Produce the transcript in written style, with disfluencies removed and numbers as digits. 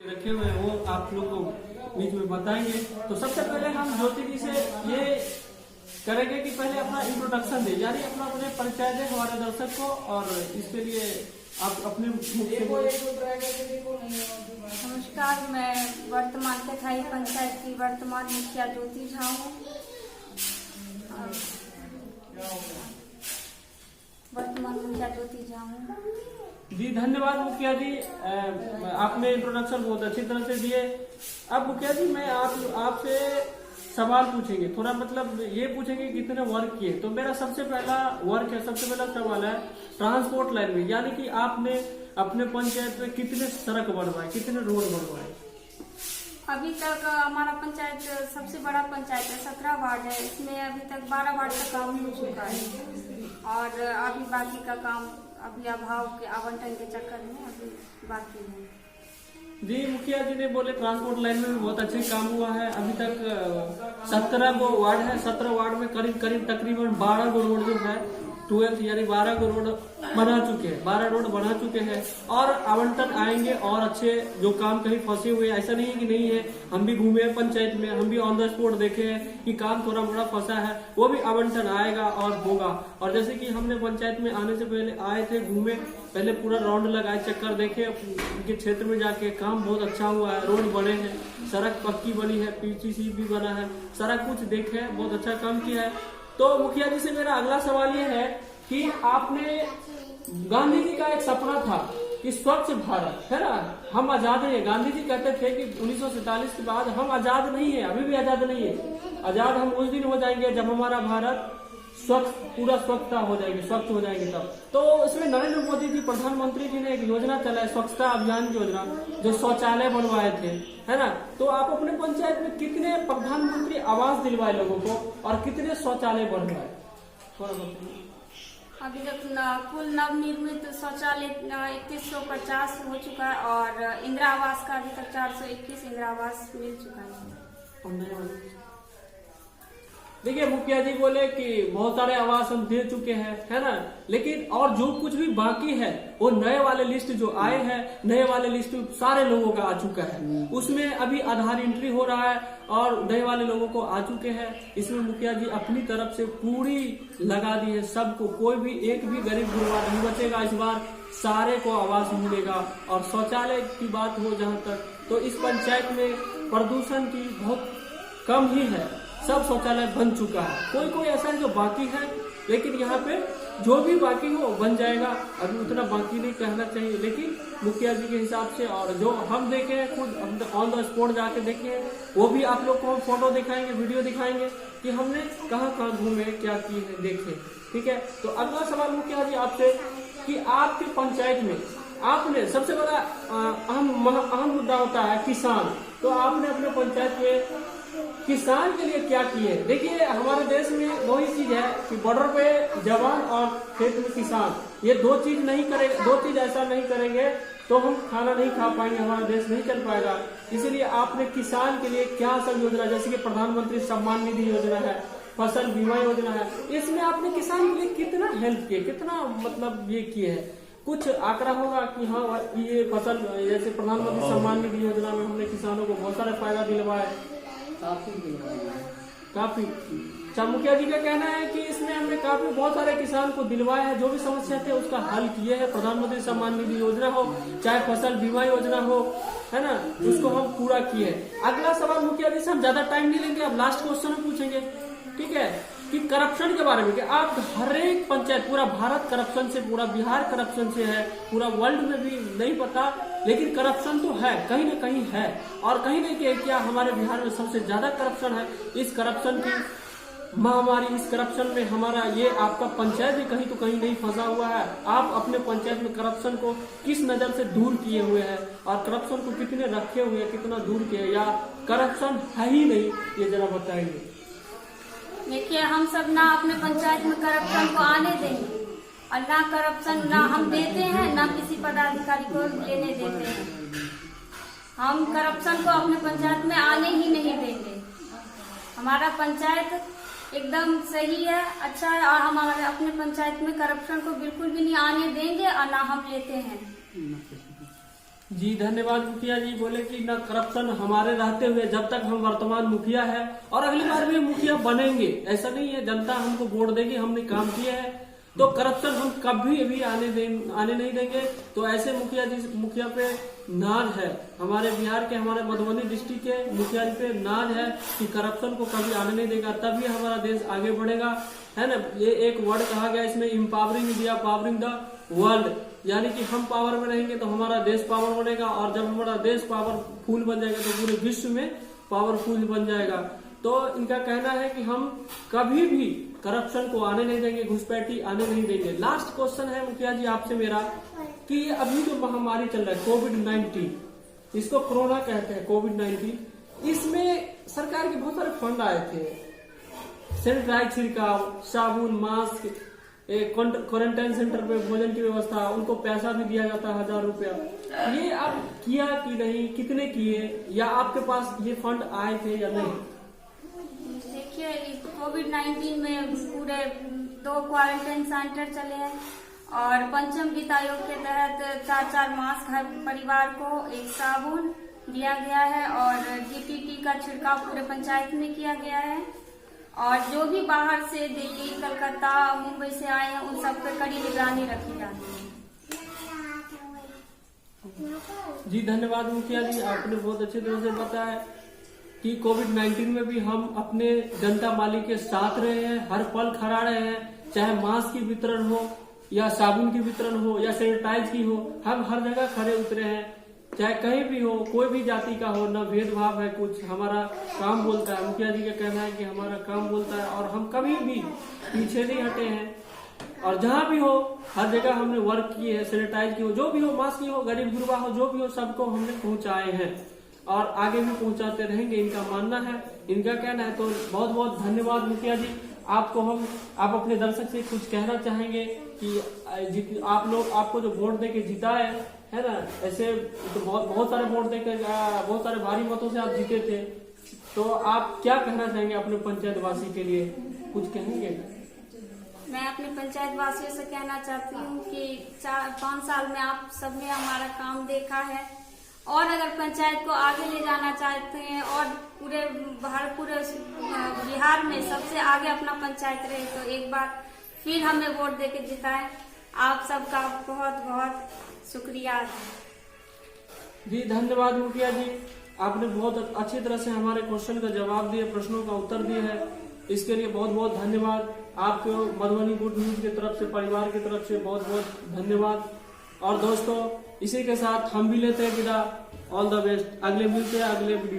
रखे हुए हैं वो आप लोग को बीच में बताएंगे। तो सबसे पहले हम ज्योति जी से ये करेंगे कि पहले अपना इंट्रोडक्शन दे, यानी अपने परिचय दे हमारे दर्शक को, और इसके लिए आप अपने नमस्कार, मैं वर्तमान कथाई पंचायत की वर्तमान मुखिया ज्योति झा हूँ। जी धन्यवाद मुखिया जी, आपने इंट्रोडक्शन बहुत अच्छी तरह से दिए। अब मुखिया जी मैं आपसे सवाल पूछेंगे, थोड़ा मतलब ये पूछेंगे कितने वर्क किए। तो मेरा सबसे पहला सवाल है ट्रांसपोर्ट लाइन में, यानी कि आपने अपने पंचायत में कितने सड़क बनवाए, कितने रोड बनवाए? अभी तक हमारा पंचायत सबसे बड़ा पंचायत है, 17 वार्ड है। इसमें अभी तक 12 वार्ड का काम हो चुका है, और अभी बाकी का काम अभी अभाव के आवंटन के चक्कर में अभी बाकी है। जी मुखिया जी ने बोले ट्रांसपोर्ट लाइन में भी बहुत अच्छे काम हुआ है। अभी तक 17 वार्ड है, 17 वार्ड में करीब तकरीबन 12 गो रोड जो है 12 यानी 12 गो रोड बना चुके हैं, 12 रोड बना चुके हैं, और आवंटन आएंगे और अच्छे जो काम कहीं फंसे हुए, ऐसा नहीं है कि नहीं है। हम भी घूमे हैं पंचायत में, हम भी ऑन द स्पॉट देखे हैं कि काम थोड़ा मोड़ा फंसा है, वो भी आवंटन आएगा और होगा। और जैसे कि हमने पंचायत में आने से पहले आए थे, घूमे, पहले पूरा राउंड लगाए, चक्कर देखे, उनके क्षेत्र में जाके काम बहुत अच्छा हुआ है, रोड बने हैं, सड़क पक्की बनी है, पीसीसी भी बना है, सारा कुछ देखे, बहुत अच्छा काम किया है। तो मुखिया जी से मेरा अगला सवाल ये है कि आपने गांधी जी का एक सपना था कि स्वच्छ भारत, है ना, हम आजाद हैं। गांधी जी कहते थे कि 1947 के बाद हम आजाद नहीं है, अभी भी आजाद नहीं है। आजाद हम उस दिन हो जाएंगे जब हमारा भारत स्वच्छ, पूरा स्वच्छता हो जाएगी, स्वच्छ हो जाएंगे तब। तो इसमें नरेंद्र मोदी जी प्रधानमंत्री जी ने एक योजना चलाए, स्वच्छता अभियान योजना, जो शौचालय बनवाए थे, है ना। तो आप अपने पंचायत में कितने प्रधानमंत्री आवास दिलवाए लोगों को और कितने शौचालय बनवाए? अभी तक कुल नवनिर्मित शौचालय 3150 हो चुका है, और इंदिरा आवास का अभी तक 421 इंदिरा आवास मिल चुका है। देखिए मुखिया जी बोले कि बहुत सारे आवास हम दे चुके हैं, है ना, लेकिन और जो कुछ भी बाकी है वो नए वाले लिस्ट जो आए हैं, नए वाले लिस्ट सारे लोगों का आ चुका है। उसमें अभी आधार एंट्री हो रहा है और नए वाले लोगों को आ चुके हैं। इसमें मुखिया जी अपनी तरफ से पूरी लगा दी है सबको, कोई भी एक भी गरीब गुरबा नहीं बचेगा। इस बार सारे को आवास मिलेगा। और शौचालय की बात हो जहाँ तक, तो इस पंचायत में प्रदूषण की बहुत कम ही है, सब शौचालय बन चुका है। कोई ऐसा है जो बाकी है, लेकिन यहाँ पे जो भी बाकी हो बन जाएगा। अभी उतना बाकी नहीं कहना चाहिए, लेकिन मुखिया जी के हिसाब से और जो हम देखे हैं खुद ऑन द स्पॉट जाके देखे हैं, वो भी आप लोग को हम फोटो दिखाएंगे, वीडियो दिखाएंगे कि हमने कहाँ कहाँ घूमे, क्या किए हैं, देखे। ठीक है, तो अगला सवाल मुखिया जी आपसे कि आपके पंचायत में आपने सबसे बड़ा अहम मुद्दा होता है किसान। तो आपने अपने पंचायत में किसान के लिए क्या किए? देखिए हमारे देश में वही चीज है कि बॉर्डर पे जवान और खेत में किसान, ये दो चीज नहीं करेंगे, दो चीज ऐसा नहीं करेंगे तो हम खाना नहीं खा पाएंगे, हमारा देश नहीं चल पाएगा। इसीलिए आपने किसान के लिए क्या सब योजना, जैसे कि प्रधानमंत्री सम्मान निधि योजना है, फसल बीमा योजना है, इसमें आपने किसान के लिए कितना हेल्प किए, कितना मतलब ये किए हैं? कुछ आंकड़ा होगा कि हाँ ये फसल, जैसे प्रधानमंत्री सम्मान निधि योजना में हमने किसानों को बहुत सारा फायदा दिलवाया, काफी। मुखिया जी का कहना है कि इसमें हमने काफी बहुत सारे किसान को दिलवाया है, जो भी समस्या थे उसका हल किए हैं। प्रधानमंत्री सम्मान निधि योजना हो चाहे फसल बीमा योजना हो, है ना, उसको हम पूरा किए। अगला सवाल मुखिया जी से हम ज्यादा टाइम नहीं लेंगे, अब लास्ट क्वेश्चन पूछेंगे, ठीक है, कि करप्शन के बारे में। कि आप हर एक पंचायत, पूरा भारत करप्शन से, पूरा बिहार करप्शन से है, पूरा वर्ल्ड में भी नहीं पता, लेकिन करप्शन तो है, कहीं ना कहीं है। और कहीं ना कहीं क्या हमारे बिहार में सबसे ज्यादा करप्शन है। इस करप्शन की महामारी, इस करप्शन में हमारा ये आपका पंचायत भी कहीं तो कहीं नहीं फंसा हुआ है। आप अपने पंचायत में करप्शन को किस नजर से दूर किए हुए हैं, और करप्शन को कितने रखे हुए हैं, कितना दूर किए, या करप्शन है ही नहीं, ये जरा बताएंगे। देखिए हम सब ना अपने पंचायत में करप्शन को आने देंगे, और ना करप्शन ना हम देते हैं, ना किसी पदाधिकारी को लेने देते हैं। हम करप्शन को अपने पंचायत में आने ही नहीं देंगे। हमारा पंचायत एकदम सही है, अच्छा है, और हमारे अपने पंचायत में करप्शन को बिल्कुल भी नहीं आने देंगे, और ना हम लेते हैं। जी धन्यवाद। मुखिया जी बोले कि ना करप्शन हमारे रहते हुए जब तक हम वर्तमान मुखिया है और अगली बार भी मुखिया बनेंगे, ऐसा नहीं है, जनता हमको वोट देगी, हमने काम किया है तो करप्शन हम कभी भी आने नहीं देंगे। तो ऐसे मुखिया पे नाज है, हमारे बिहार के, हमारे मधुबनी डिस्ट्रिक्ट के मुखिया जी पे नाज है कि करप्शन को कभी आने नहीं देगा, तभी हमारा देश आगे बढ़ेगा, है ना। ये एक वर्ड कहा गया इसमें, empowering India powering the world, यानी कि हम पावर में रहेंगे तो हमारा देश पावर बनेगा, और जब हमारा देश पावरफुल बन जाएगा तो पूरे विश्व में पावरफुल बन जाएगा। तो इनका कहना है कि हम कभी भी करप्शन को आने नहीं देंगे, घुसपैठी आने नहीं देंगे। लास्ट क्वेश्चन है मुखिया जी आपसे मेरा कि अभी जो महामारी चल रहा है कोविड-19, इसको कोरोना कहते हैं, कोविड-19, इसमें सरकार के बहुत सारे फंड आए थे, सैनिटाइज छिड़काव, साबुन, मास्क, क्वारंटाइन सेंटर पे भोजन की व्यवस्था, उनको पैसा भी दिया जाता है 1000 रुपया। ये आप किया कि नहीं, कितने किए, या आपके पास ये फंड आए थे या नहीं? देखिए कोविड-19 में पूरे 2 क्वारंटाइन सेंटर चले हैं और पंचम वित्त आयोग के तहत 4 मास्क हर परिवार को, 1 साबुन दिया गया है और डीटीटी का छिड़काव पूरे पंचायत में किया गया है। और जो भी बाहर से दिल्ली, कलकत्ता, मुंबई से आए हैं उन सब पे कड़ी निगरानी रखी जाती है। जी धन्यवाद मुखिया जी, आपने बहुत अच्छी तरह से बताया कि कोविड-19 में भी हम अपने जनता माली के साथ रहे हैं, हर पल खड़ा रहे हैं, चाहे मास्क की वितरण हो या साबुन की वितरण हो या सैनिटाइज की हो, हम हर जगह खड़े उतरे हैं, चाहे कहीं भी हो, कोई भी जाति का हो, ना भेदभाव है कुछ, हमारा काम बोलता है। मुखिया जी का कहना है कि हमारा काम बोलता है और हम कभी भी पीछे नहीं हटे हैं, और जहाँ भी हो हर जगह हमने वर्क किए है, सैनिटाइज की हो, जो भी हो, मास्क की हो, गरीब गुरबा हो, जो भी हो, सबको हमने पहुंचाए हैं और आगे भी पहुंचाते रहेंगे, इनका मानना है, इनका कहना है। तो बहुत बहुत धन्यवाद मुखिया जी, आप अपने दर्शक से कुछ कहना चाहेंगे कि आप लोग, आपको जो वोट देके जिताए है ना, ऐसे तो बहुत सारे वोट देकर, बहुत सारे भारी मतों से आप जीते थे, तो आप क्या कहना चाहेंगे अपने पंचायत वासी के लिए, कुछ कहेंगे? मैं अपने पंचायत वासियों से कहना चाहती हूँ कि 4-5 साल में आप सबने हमारा काम देखा है, और अगर पंचायत को आगे ले जाना चाहते हैं और पूरे बिहार में सबसे आगे अपना पंचायत रहे, तो एक बार फिर हमें वोट देके जिताएं। आप सबका बहुत बहुत शुक्रिया। जी धन्यवाद मुखिया जी, आपने बहुत अच्छी तरह से हमारे क्वेश्चन का जवाब दिए, प्रश्नों का उत्तर दिए है, इसके लिए बहुत बहुत धन्यवाद। आपको मधुबनी गुड न्यूज की तरफ से, परिवार की तरफ से बहुत बहुत धन्यवाद। और दोस्तों इसी के साथ हम भी लेते हैं विदा। ऑल द बेस्ट, अगले मिलते हैं अगले वीडियो।